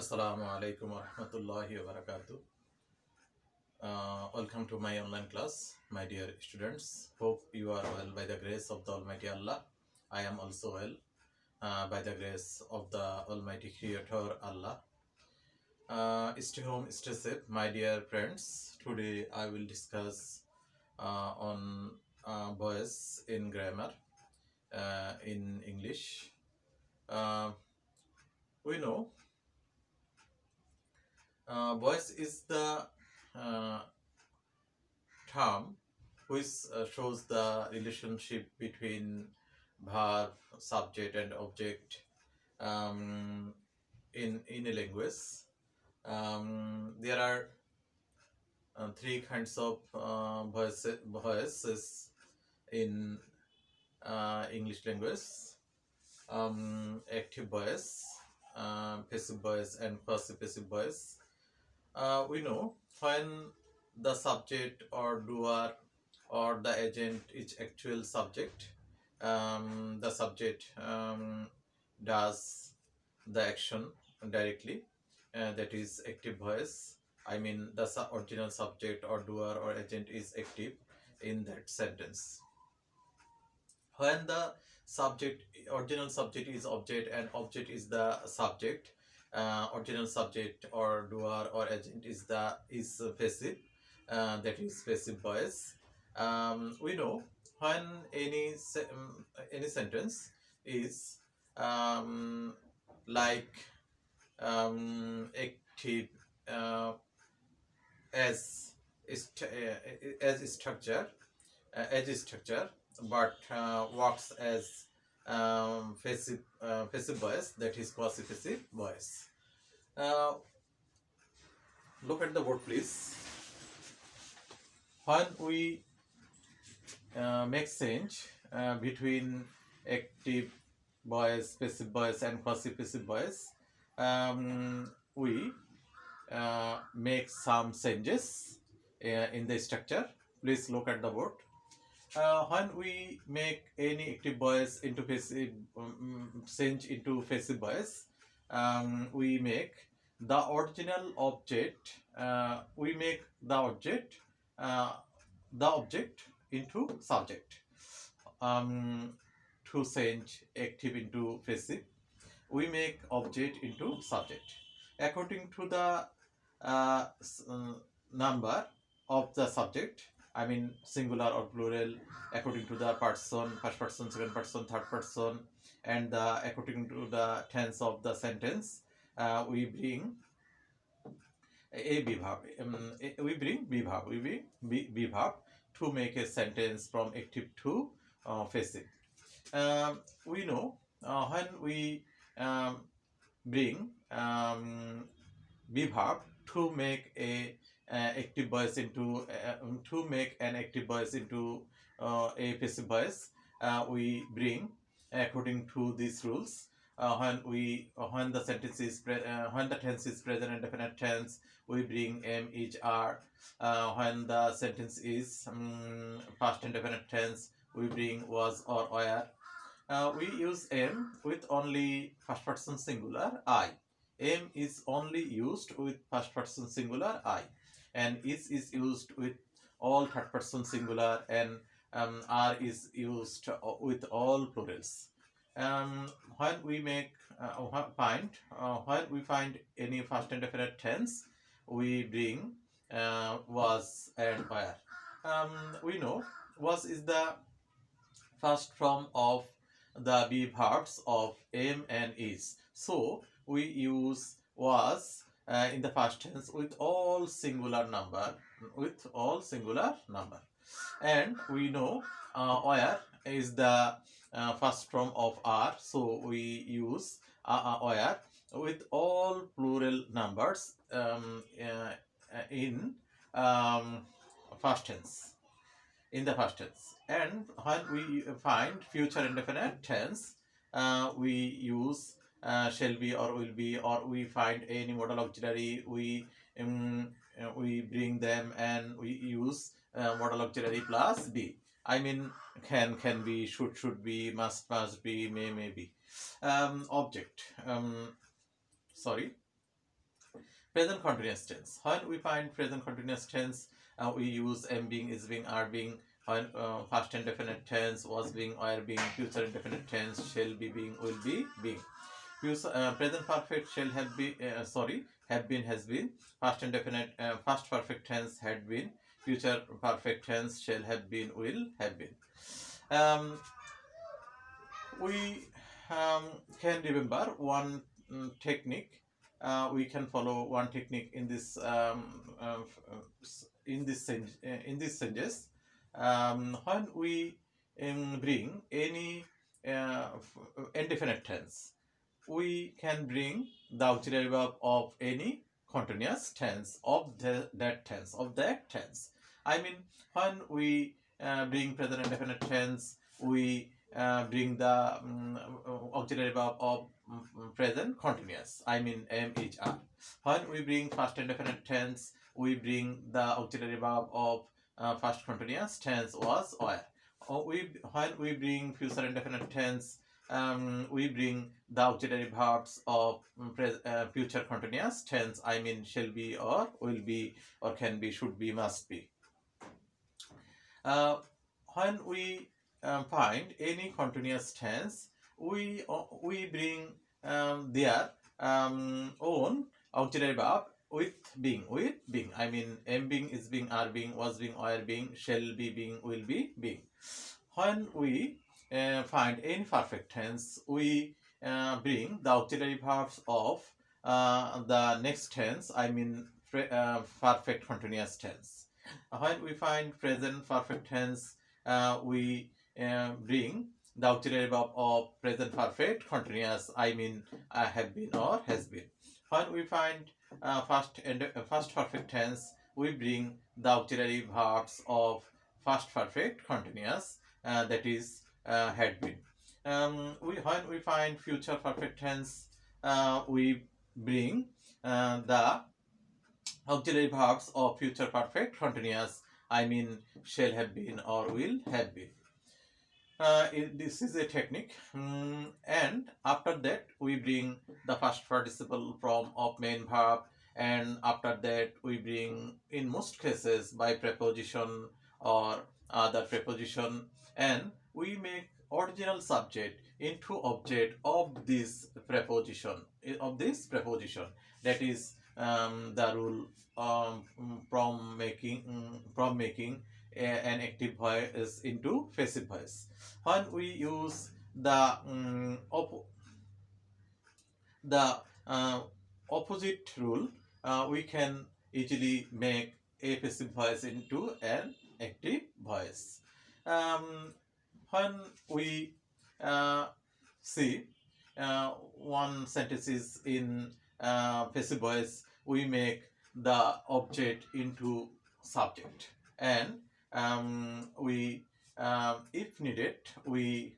Assalamu alaikum wa rahmatullahi wa barakatuh. Welcome to my online class, my dear students. Hope you are well by the grace of the Almighty Allah. I am also well by the grace of the Almighty Creator Allah. Stay home, stay safe, my dear friends. Today I will discuss on voice in grammar in English. We know voice is the uh, term which shows the relationship between verb, subject, and object in a language. There are three kinds of voices in English language: active voice, passive voice, and passive voice. We know when the subject or doer or the agent is actual subject, the subject does the action directly, that is active voice. I mean the original subject or doer or agent is active in that sentence. When the subject original subject is object and object is the subject, original subject or doer or agent is passive, that is passive voice. We know when any sentence is um, like active as as structure but works as passive voice, that is quasi-passive voice. Uh, Look at the word, please. When we make change between active voice, passive voice, and quasi-passive voice, we make some changes in the structure. Please look at the word. When we make any active voice into passive, change into passive voice, we make the original object. We make uh, the object into subject. To change active into passive, we make object into subject according to the number of the subject. I mean singular or plural, according to the person, first person, second person, third person, and according to the tense of the sentence, we bring a bibhab. We bring bibhab. We bring bibhab to make a sentence from active to passive. We know when we bring bibhab to make a active voice into to make an active voice into a passive voice, we bring according to these rules. When the sentence is when the tense is present and definite tense, we bring am, is, are. When the sentence is past and definite tense, we bring was or were. We use am with only first person singular I. Am is only used with first person singular I, and is used with all third person singular, and are is used with all plurals. When we make when we find any first and definite tense, we bring was and were. We know was is the first form of the be verbs of am and is. So we use was in the past tense with all singular number, and we know where is the first form of are. So we use where with all plural numbers in past tense, in the past tense. And when we find future indefinite tense, we use shall be or will be, or we find any modal auxiliary, we bring them and we use modal auxiliary plus be. I mean can be, should be, must be, may be. Object. Sorry. Present continuous tense. When we find present continuous tense, we use am being, is being, are being. When past indefinite tense, was being, were being, future indefinite tense, shall be being, will be being. Present perfect shall have been, have been, has been. Past indefinite, past perfect tense had been. Future perfect tense shall have been, will have been. Um, we can remember one technique. We can follow one technique in this in this sentences. When we bring any indefinite tense, we can bring the auxiliary verb of any continuous tense of that tense. I mean, when we bring present indefinite tense, we bring the auxiliary verb of present continuous. I mean, am, is, are. When we bring past indefinite tense, we bring the auxiliary verb of past continuous tense, was, were. When we bring future indefinite tense, we bring the auxiliary verbs of future continuous tense. I mean, shall be, or will be, or can be, should be, must be. When we find any continuous tense, we bring their own auxiliary verb with being. I mean, am being, is being, are being, was being, were being, shall be being, will be being. When we find any perfect tense, we bring the auxiliary verbs of the next tense. I mean, perfect continuous tense. When we find present perfect tense, we bring the auxiliary verb of present perfect continuous. I mean, have been or has been. When we find first perfect tense, we bring the auxiliary verbs of past perfect continuous. That is, had been. When we find future perfect tense, we bring the auxiliary verbs of future perfect continuous. I mean, shall have been or will have been. This is a technique, and after that we bring the first participle form of main verb, and after that we bring, in most cases, by preposition or other preposition, and we make original subject into object of this preposition. That is the rule from making an active voice into passive voice. When we use the opposite rule, we can easily make a passive voice into an active voice. When we see one sentence is in passive voice, we make the object into subject, and we if needed, we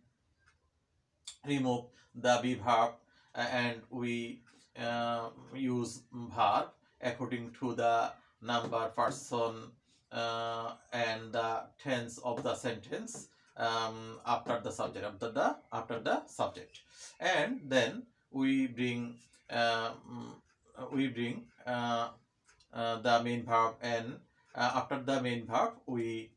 remove the be verb and we use verb according to the number, person, and the tense of the sentence after the subject, and then we bring the main verb, and after the main verb we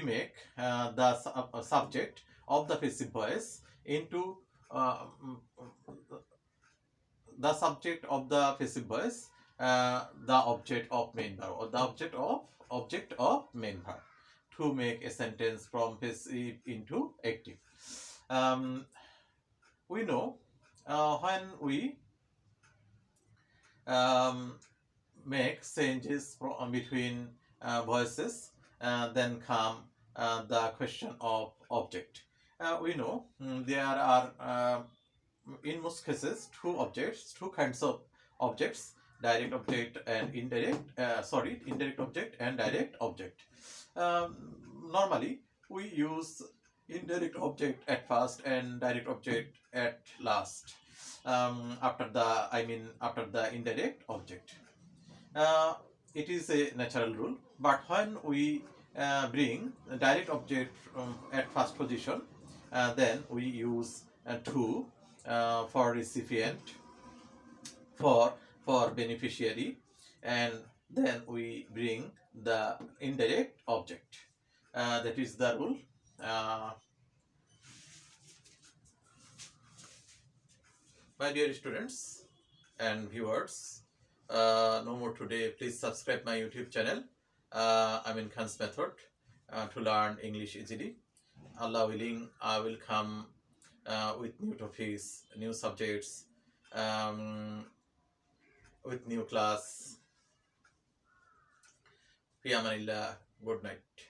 make the subject of the passive voice into the subject of the passive voice, the object of main verb, or the object of main verb, to make a sentence from passive into active. We know when we make changes between voices, then come the question of object. We know there are in most cases two kinds of objects: direct object and indirect object and direct object. Normally we use indirect object at first and direct object at last, after the indirect object. It is a natural rule, but when we bring a direct object at first position, then we use to for recipient, for for beneficiary, and then we bring the indirect object. That is the rule. My dear students and viewers, no more today. Please subscribe my YouTube channel. Amin Khan's method to learn English easily. Allah willing, I will come with new topics, new subjects, with new class. Fi amanillah. Good night.